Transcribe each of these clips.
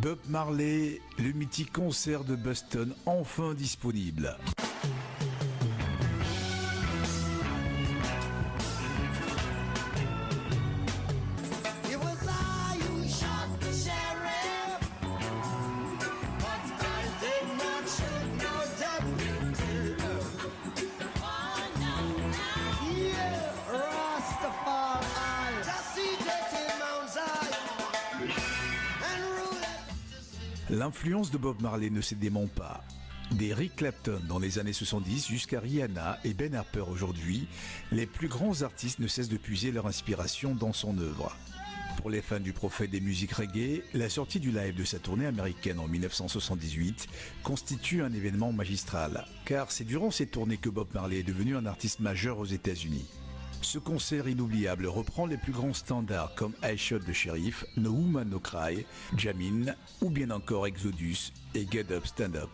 Bob Marley, le mythique concert de Boston, enfin disponible. L'influence de Bob Marley ne se dément pas. D'Eric Clapton dans les années 70 jusqu'à Rihanna et Ben Harper aujourd'hui, les plus grands artistes ne cessent de puiser leur inspiration dans son œuvre. Pour les fans du prophète des musiques reggae, la sortie du live de sa tournée américaine en 1978 constitue un événement magistral, car c'est durant cette tournée que Bob Marley est devenu un artiste majeur aux États-Unis. Ce concert inoubliable reprend les plus grands standards comme I Shot the Sheriff, No Woman No Cry, Jamin ou bien encore Exodus et Get Up Stand Up.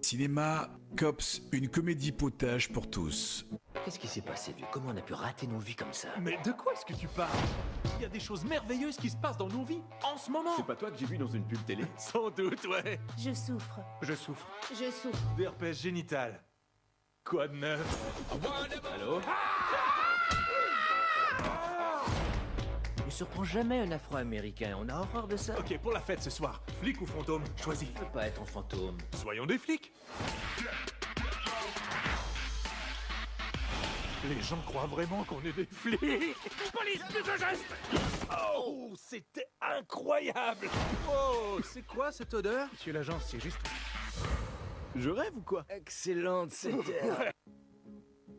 Cinéma, Cops, une comédie potage pour tous. Qu'est-ce qui s'est passé, vieux? Comment on a pu rater nos vies comme ça? Mais de quoi est-ce que tu parles? Il y a des choses merveilleuses qui se passent dans nos vies, en ce moment. C'est pas toi que j'ai vu dans une pub télé? Sans doute, ouais. Je souffre. Je souffre. Je souffre. D'herpès génital. Quoi de neuf? Allô? Ne surprend jamais un Afro-Américain, on a horreur de ça. Ok, pour la fête ce soir, flic ou fantôme, choisis. Je veux pas être un fantôme. Soyons des flics. Les gens croient vraiment qu'on est des flics. Police, plus de gestes. Oh, c'était incroyable. Oh, c'est quoi cette odeur? Monsieur l'agent, c'est juste... Je rêve ou quoi? Excellente cette heure.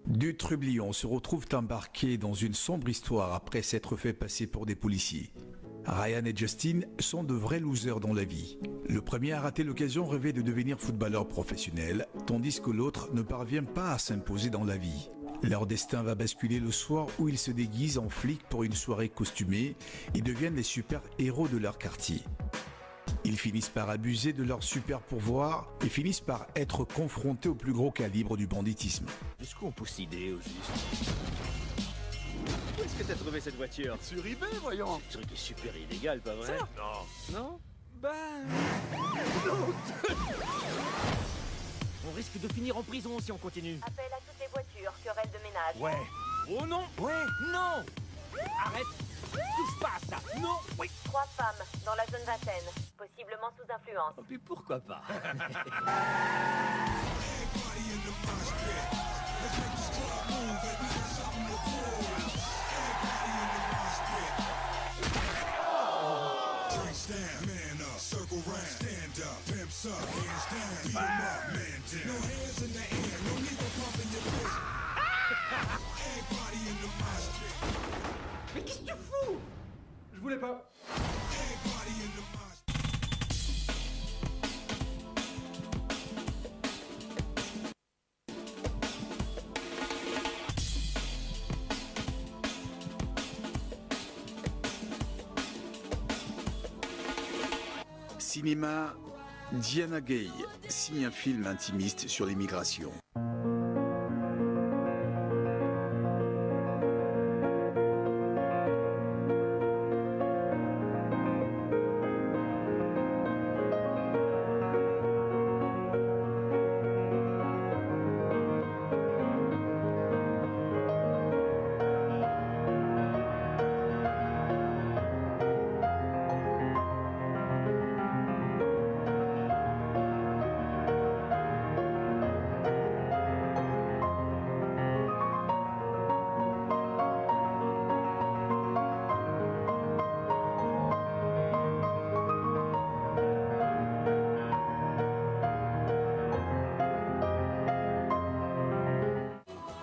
Deux trublions se retrouvent embarqués dans une sombre histoire après s'être fait passer pour des policiers. Ryan et Justin sont de vrais losers dans la vie. Le premier a raté l'occasion rêvée de devenir footballeur professionnel, tandis que l'autre ne parvient pas à s'imposer dans la vie. Leur destin va basculer le soir où ils se déguisent en flics pour une soirée costumée et deviennent les super-héros de leur quartier. Ils finissent par abuser de leur super pouvoir et finissent par être confrontés au plus gros calibre du banditisme. Jusqu'où on pousse l'idée, au juste? Où est-ce que t'as trouvé cette voiture? Sur eBay, voyons. Ce truc est super illégal, pas vrai? Ça? Non. Non? Ben... On risque de finir en prison si on continue. Appel à toutes les voitures, querelle de ménage. Ouais. Oh non. Ouais, non! Arrête! Touche pas à ça! Non! Oui! 3 femmes dans la zone vingtaine, possiblement sous influence. Oh, puis pourquoi pas? Mais qu'est-ce que tu fous? Je voulais pas. Cinéma, Diana Gay signe un film intimiste sur l'immigration.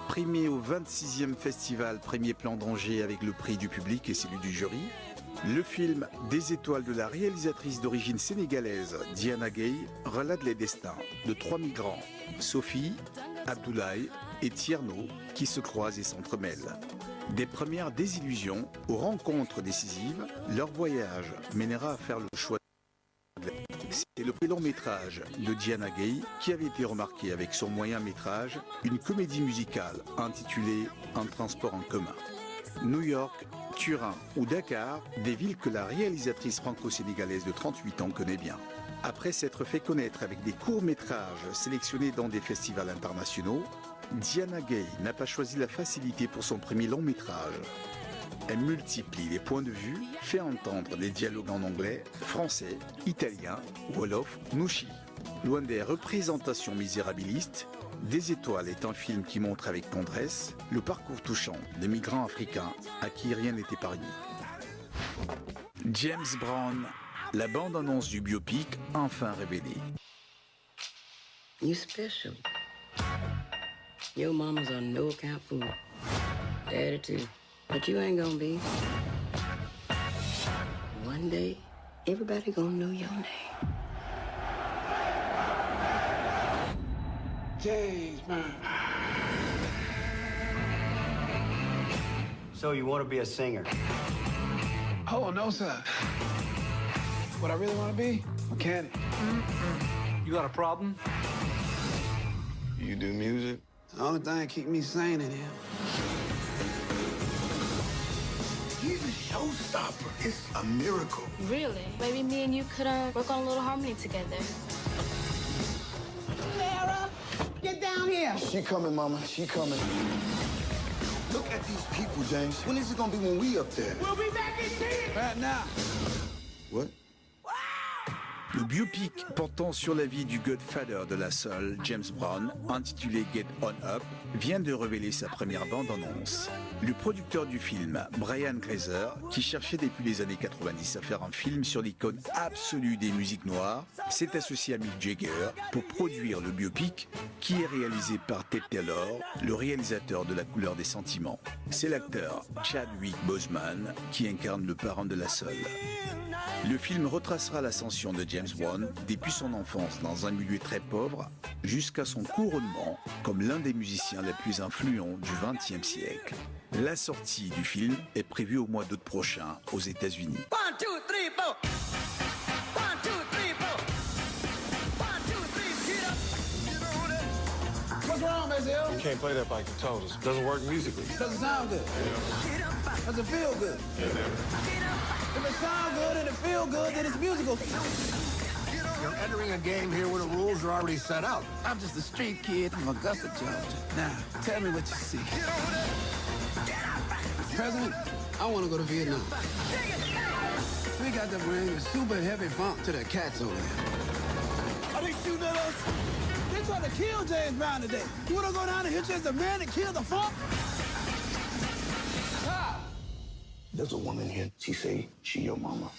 Primé au 26e festival Premier Plan d'Angers avec le prix du public et celui du jury, Le film Des étoiles de la réalisatrice d'origine sénégalaise Diana Gay relate les destins de 3 migrants, Sophie, Abdoulaye et Tierno, qui se croisent et s'entremêlent. Des premières désillusions aux rencontres décisives, leur voyage mènera à faire le choix. C'est le long métrage de Diana Gay qui avait été remarqué avec son moyen métrage, une comédie musicale intitulée Un transport en commun. New York, Turin ou Dakar, des villes que la réalisatrice franco-sénégalaise de 38 ans connaît bien. Après s'être fait connaître avec des courts-métrages sélectionnés dans des festivals internationaux, Diana Gay n'a pas choisi la facilité pour son premier long-métrage. Elle multiplie les points de vue, fait entendre des dialogues en anglais, français, italien, wolof, nushi. Loin des représentations misérabilistes, Des étoiles est un film qui montre avec tendresse le parcours touchant des migrants africains à qui rien n'est épargné. James Brown, la bande-annonce du biopic enfin révélée. You special. Your mama's on no account food. Daddy too. But you ain't gonna be. One day, everybody gonna know your name. James Brown. So you want to be a singer? Oh, no, sir. What I really want to be? Mechanic. You got a problem? You do music? The only thing keep me sane in here. He's a showstopper. It's a miracle. Really? Maybe me and you could work on a little harmony together. Clara, get down here. She coming, Mama. She coming. Look at these people, James. When is it gonna be when we up there? We'll be back in 10. Right now. What? Le biopic portant sur la vie du Godfather de la soul, James Brown, intitulé Get On Up, vient de révéler sa première bande-annonce. Le producteur du film, Brian Grazer, qui cherchait depuis les années 90 à faire un film sur l'icône absolue des musiques noires, s'est associé à Mick Jagger pour produire le biopic qui est réalisé par Ted Taylor, le réalisateur de La couleur des sentiments. C'est l'acteur Chadwick Boseman qui incarne le parent de la soul. Le film retracera l'ascension de James Brown depuis son enfance dans un milieu très pauvre jusqu'à son couronnement comme l'un des musiciens les plus influents du XXe siècle. La sortie du film est prévue au mois d'août prochain aux États-Unis. What's wrong, Mazel? You can't play that like you told us. It doesn't work musically. Doesn't sound good. Doesn't feel good. If it sounds good and it feel good, then it's musical. You're entering a game here where the rules are already set out. I'm just a street kid from Augusta, Georgia. Now, tell me what you see. President, I want to go to Vietnam. We got to bring a super heavy funk to the cats over there. Are they shooting at us? They trying to kill James Brown today. You want to go down and hit you as the man that killed the funk? There's a woman here. She say she your mama.